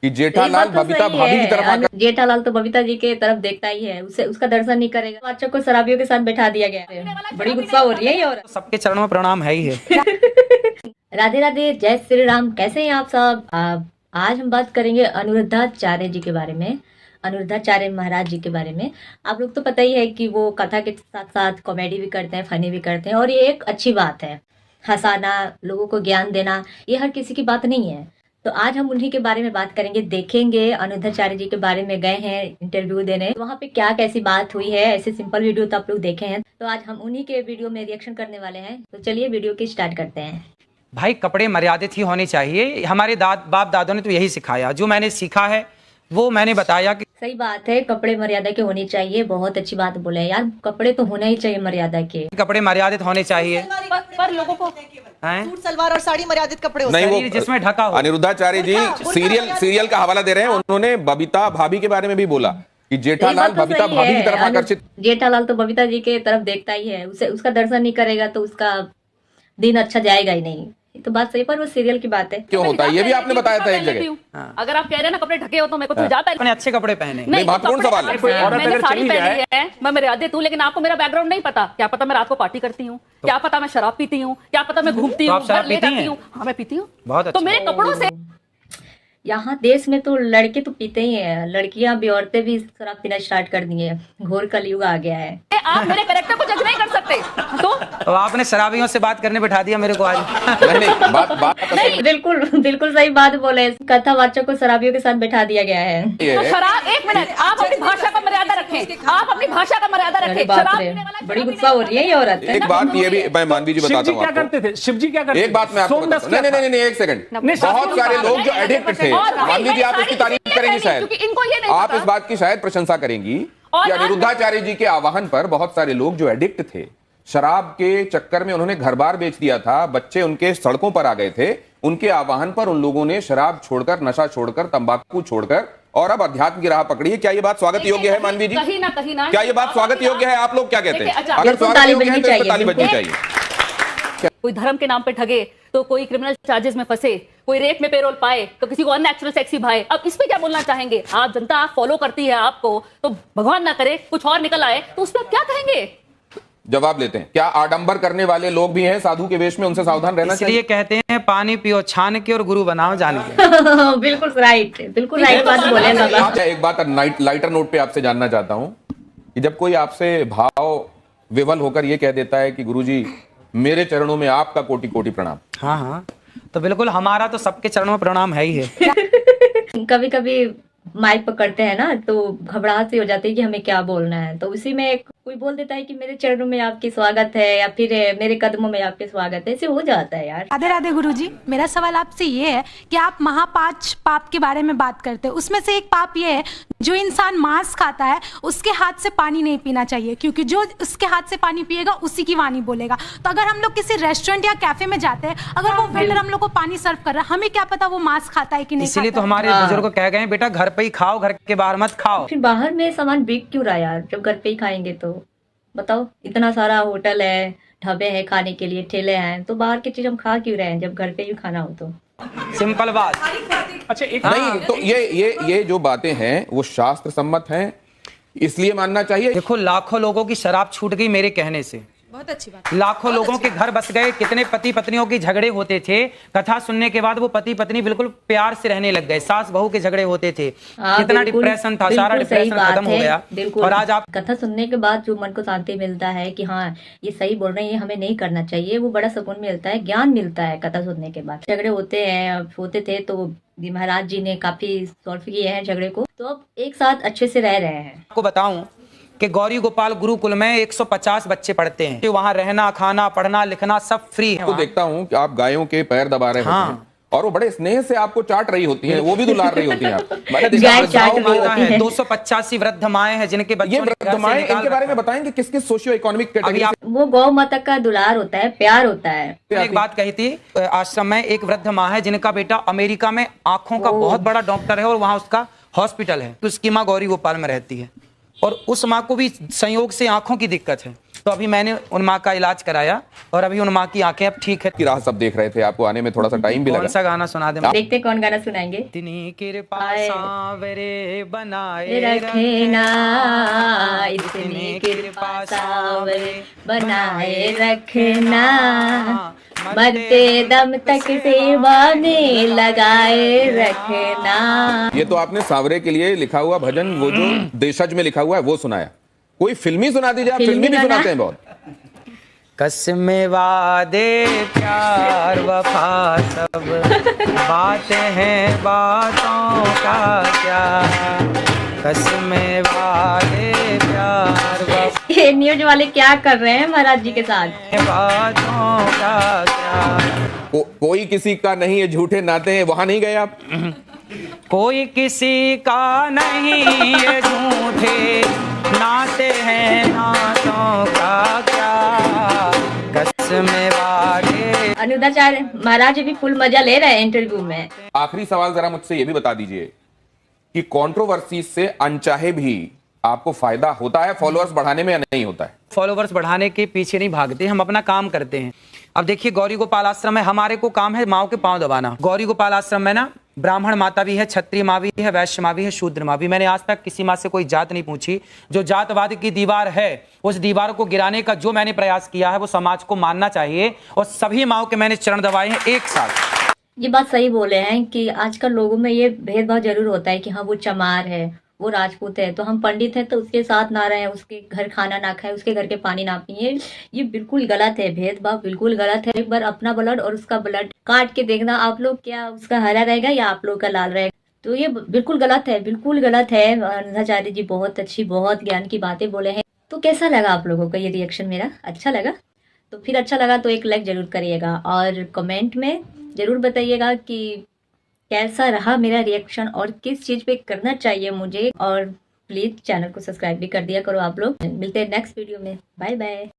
कि ये जेठालाल बात तो बबीता सही भाभी की तरफ है। आकर जेठालाल तो बबीता जी के तरफ देखता ही है, उसे उसका दर्शन नहीं करेगा। बच्चों को शराबियों के साथ बैठा दिया गया है। बड़ी गुस्सा हो रही है ये औरत। सबके चरणों में प्रणाम है ही है। राधे राधे, जय श्री राम। कैसे हैं आप सब? आज हम बात करेंगे अनिरुद्धाचार्य जी के बारे में, अनिरुद्धाचार्य महाराज जी के बारे में। आप लोग तो पता ही है कि वो कथा के साथ साथ कॉमेडी भी करते हैं, फनी भी करते हैं, और ये एक अच्छी बात है। हंसाना, लोगों को ज्ञान देना, ये हर किसी की बात नहीं है। तो आज हम उन्हीं के बारे में बात करेंगे, देखेंगे अनिरुद्धाचार्य जी के बारे में। गए हैं इंटरव्यू देने, तो वहाँ पे क्या कैसी बात हुई है। ऐसे सिंपल वीडियो तो आप लोग देखे हैं, तो आज हम उन्हीं के वीडियो में रिएक्शन करने वाले हैं। तो चलिए वीडियो की स्टार्ट करते हैं। भाई कपड़े मर्यादित ही होने चाहिए। हमारे बाप दादों ने तो यही सिखाया, जो मैंने सीखा है वो मैंने बताया कि सही बात है, कपड़े मर्यादा के होने चाहिए। बहुत अच्छी बात बोले हैं यार, कपड़े तो होना ही चाहिए मर्यादा के। कपड़े मर्यादित होने चाहिए। पर लोगों को हैं? सूट सलवार और साड़ी मर्यादित कपड़े होते नहीं, हैं। वो शरीर जिसमें ढका हो। अनिरुद्धाचार्य जी सीरियल का हवाला दे रहे हैं। उन्होंने बबीता भाभी के बारे में भी बोला कि ये जेठालाल बात तो बबीता सही भाभी की है। तरफ आकर्षित। जेठालाल तो बबीता जी के तरफ देखता ही है, उसे उसका दर्शन नहीं करेगा तो उसका दिन अच्छा जाएगा ही नहीं। ये तो बात सही, पर वो सीरियल की बात है। क्यों होता है ये भी आपने बताया था एक जगह। अगर आप कह रहे हैं ना कपड़े ढके हो तो मेरे को तो जाता है। अपने अच्छे कपड़े पहने। नहीं, महत्वपूर्ण सवाल है। मैंने साड़ी पहनी है, मैं मर्यादित हूँ, लेकिन आपको मेरा बैकग्राउंड नहीं पता। क्या पता मैं रात को पार्टी करती हूँ, क्या पता मैं शराब पीती हूँ, क्या पता मैं घूमती तो हूँ, आप शराब घर ले पीती जाती हैं? हूँ। हाँ मैं पीती हूँ। बहुत तो अच्छा। मेरे कपड़ों से यहाँ देश में तो लड़के तो पीते ही हैं, लड़कियां भी, औरतें भी शराब पीना स्टार्ट कर दी है। घोर कलयुग आ गया है। आप मेरे कैरेक्टर को जज नहीं कर सकते। तो आपने शराबियों से बात करने बिठा दिया मेरे को आज। नहीं, बात नहीं, बिल्कुल बिल्कुल सही बात बोले। कथावाचक को शराबियों के साथ बैठा दिया गया है। ये तो है। शराब, एक मिनट, आप अपनी भाषा का मर्यादा रखें। आप अपनी भाषा का मर्यादा अरे रखें। बाप शराब रे, पीने वाला बड़ी शराबी गुस्सा हो रही है ये औरत। एक बात ये भी मैं मानवी जी शिव बताता जी हूँ क्या आपको। करते थे? शिव जी क्या करते एक बात मैं आपको सोमदस बताता हूँ। क्या नहीं, एक सेकंड। नहीं, बहुत सारे लोग जो एडिक्ट थे, मानवी जी आप इसकी तारीफ करेंगी शायद, क्योंकि इनको ये नहीं आप पता। इस बात की शायद प्रशंसा करेंगी और कि आज- अनिरुद्धाचार्य जी के आह्वान पर बहुत सारे लोग जो एडिक्ट थे, शराब के चक्कर में उन्होंने घर बार बेच दिया था, बच्चे उनके सड़कों पर आ गए थे, उनके आह्वान पर उन लोगों ने शराब छोड़कर, नशा छोड़कर, तंबाकू छोड़कर और अब अध्यात्म की राह पकड़ी है। क्या ये बात स्वागत योग्य है मानवी जी? कहीं ना क्या ये बात स्वागत योग्य है? आप लोग क्या कहते हैं? अच्छा, अगर बिल्कुल स्वागत ताली योग्य है बजनी तो इस पर चाहिए, ताली बजनी बिल्कुल। चाहिए। कोई धर्म के नाम पे ठगे तो कोई क्रिमिनल चार्जेस में फंसे, कोई रेप में पेरोल पाए तो किसी को अननेचुरल सेक्सी भाए। अब इस पे क्या बोलना चाहेंगे? आप जनता आप फॉलो करती है आपको, तो भगवान ना करे कुछ और निकल आए तो उस पर आप क्या कहेंगे? जवाब लेते हैं। क्या आडंबर करने वाले लोग भी हैं साधु के वेश में? उनसे सावधान रहना चाहिए। इसलिए कहते हैं पानी पियो छान के और गुरु बनाओ जान के। बिल्कुल राइट, बिल्कुल राइट बात बोले हैं बाबा। एक बात लाइटर नोट पे आपसे जानना चाहता हूं कि जब कोई आपसे भाव विवल होकर यह कह देता है कि गुरुजी मेरे चरणों में आपका कोटि कोटि प्रणाम। हाँ हाँ, तो बिल्कुल हमारा तो सबके चरणों में प्रणाम है ही है। कभी कभी माइक पकड़ते हैं ना तो घबराहट सी हो जाती है कि हमें क्या बोलना है, तो उसी में कोई बोल देता है कि मेरे चरणों में आपकी स्वागत है, या फिर मेरे कदमों में आपके स्वागत है। ऐसे हो जाता है यार। राधे राधे गुरुजी, मेरा सवाल आपसे ये है कि आप महापांच पाप के बारे में बात करते हैं, उसमें से एक पाप ये है जो इंसान मांस खाता है उसके हाथ से पानी नहीं पीना चाहिए, क्योंकि जो उसके हाथ से पानी पिएगा उसी की वाणी बोलेगा। तो अगर हम लोग किसी रेस्टोरेंट या कैफे में जाते हैं, अगर वो वेटर हम लोग को पानी सर्व कर रहा है, हमें क्या पता वो मांस खाता है कि नहीं इसीलिए तो खाता है। हमारे बुजुर्ग कह गए बेटा घर पे ही खाओ, घर के बाहर मत खाओ। फिर बाहर में सामान बिक क्यों रहा है यार, जब घर पे ही खाएंगे तो? बताओ, इतना सारा होटल है, ढाबे हैं खाने के लिए, ठेले हैं, तो बाहर की चीज हम खा क्यों रहे हैं जब घर पे ही खाना हो तो? सिंपल बात। अच्छा एक नहीं तो ये जो बातें हैं वो शास्त्र सम्मत हैं, इसलिए मानना चाहिए। देखो लाखों लोगों की शराब छूट गई मेरे कहने से। बहुत अच्छी बात। लाखों लोगों के घर बस गए। कितने पति पत्नियों के झगड़े होते थे, कथा सुनने के बाद वो पति पत्नी बिल्कुल प्यार से रहने लग गए। सास बहू के झगड़े होते थे, कितना बिल्कुल, डिप्रेशन था, सारा बिल्कुल सही डिप्रेशन बात खत्म हो है, गया। बिल्कुल। और आज आप कथा सुनने के बाद जो मन को शांति मिलता है कि हाँ ये सही बोल रहे हैं, ये हमें नहीं करना चाहिए, वो बड़ा सुकून मिलता है, ज्ञान मिलता है कथा सुनने के बाद। झगड़े होते थे तो महाराज जी ने काफी सॉल्व किए हैं झगड़े को, तो अब एक साथ अच्छे से रह रहे हैं। आपको बताऊं कि गौरी गोपाल गुरुकुल में 150 बच्चे पढ़ते हैं। वहाँ रहना, खाना, पढ़ना, लिखना सब फ्री है। तो देखता हूँ कि आप गायों के पैर दबा रहे हाँ। होते हैं और वो बड़े स्नेह से आपको चाट रही होती हैं, वो भी दुलार रही होती हैं। आप मैंने देखा गाय आज चाट गाँव रही में होती है है। 285 वृद्ध माएं हैं जिनके ये बच्चों ने घर वृद्ध से माएं, निकाल इनके बारे में रखा बताएंगे किस किस सोशियो इकोनॉमिक है। अभी कैटेगरी वो गौ माता का दुलार होता है, प्यार होता है। आपने एक बात कही थी आश्रम में, एक वृद्ध माँ है जिनका बेटा अमेरिका में आंखों का बहुत बड़ा डॉक्टर है और वहाँ उसका हॉस्पिटल है, तो उसकी माँ गौरी गोपाल में रहती है और उस माँ को भी संयोग से आंखों की दिक्कत है। तो अभी मैंने उन माँ का इलाज कराया और अभी उन माँ की आंखें अब ठीक है। की राह सब देख रहे थे, आपको आने में थोड़ा सा टाइम भी कौन लगा। सा गाना सुना दे? देखते कौन गाना सुनाएंगे। इतनी कृपा आए। सांवरे बनाए रखना, इतनी कृपा सांवरे बनाए रखना, मरते दम तक सेवा में लगाए रखना। ये तो आपने सांवरे के लिए लिखा हुआ भजन, वो जो देशज में लिखा हुआ है वो सुनाया। कोई फिल्मी सुना दीजिए, आप फिल्मी भी गाना? सुनाते हैं बहुत। कसमें वादे प्यार वफा सब बातें हैं बातों का क्या, कसमें वादे प्यार वफा ये न्यूज वाले क्या कर रहे हैं महाराज जी के साथ? बातों का क्या। कोई किसी का नहीं, ये झूठे नाते हैं, वहां नहीं गए आप? कोई किसी का नहीं ये झूठे नाते हैं नातों का क्या, कसमें वादे। अनुरुद्धाचार्य महाराज अभी फुल मजा ले रहे हैं इंटरव्यू में। आखिरी सवाल जरा मुझसे ये भी बता दीजिए कि कंट्रोवर्सी से अनचाहे भी आपको फायदा होता है फॉलोअर्स बढ़ाने में या नहीं होता है? फॉलोवर्स बढ़ाने के पीछे नहीं भागते, हम अपना काम करते हैं। अब देखिए गौरी गोपाल आश्रम में हमारे को काम है माओ के पांव दबाना। गौरी गोपाल आश्रम में ना ब्राह्मण माता भी है, क्षत्रिय माँ भी है, वैश्य माँ भी है, शूद्र माँ भी। मैंने आज तक किसी माँ से कोई जात नहीं पूछी। जो जातवाद की दीवार है उस दीवार को गिराने का जो मैंने प्रयास किया है वो समाज को मानना चाहिए, और सभी माओ के मैंने चरण दबाए हैं एक साथ। ये बात सही बोले हैं कि आजकल लोगों में ये भेदभाव जरूर होता है कि हाँ वो चमार है, वो राजपूत है तो हम पंडित हैं तो उसके साथ ना रहें, उसके घर खाना ना खाएं, उसके घर के पानी ना पिए। ये बिल्कुल गलत है, भेदभाव बिल्कुल गलत है। एक बार अपना ब्लड और उसका ब्लड काट के देखना आप लोग, क्या उसका हरा रहेगा या आप लोग का लाल रहेगा। तो ये बिल्कुल गलत है, बिल्कुल गलत है। अनुरुद्धाचार्य जी बहुत अच्छी, बहुत ज्ञान की बातें बोले हैं। तो कैसा लगा आप लोगों को ये रिएक्शन मेरा? अच्छा लगा? तो फिर अच्छा लगा तो एक लाइक जरूर करिएगा और कमेंट में जरूर बताइएगा कि कैसा रहा मेरा रिएक्शन और किस चीज पे करना चाहिए मुझे। और प्लीज चैनल को सब्सक्राइब भी कर दिया करो आप लोग। मिलते हैं नेक्स्ट वीडियो में। Bye bye.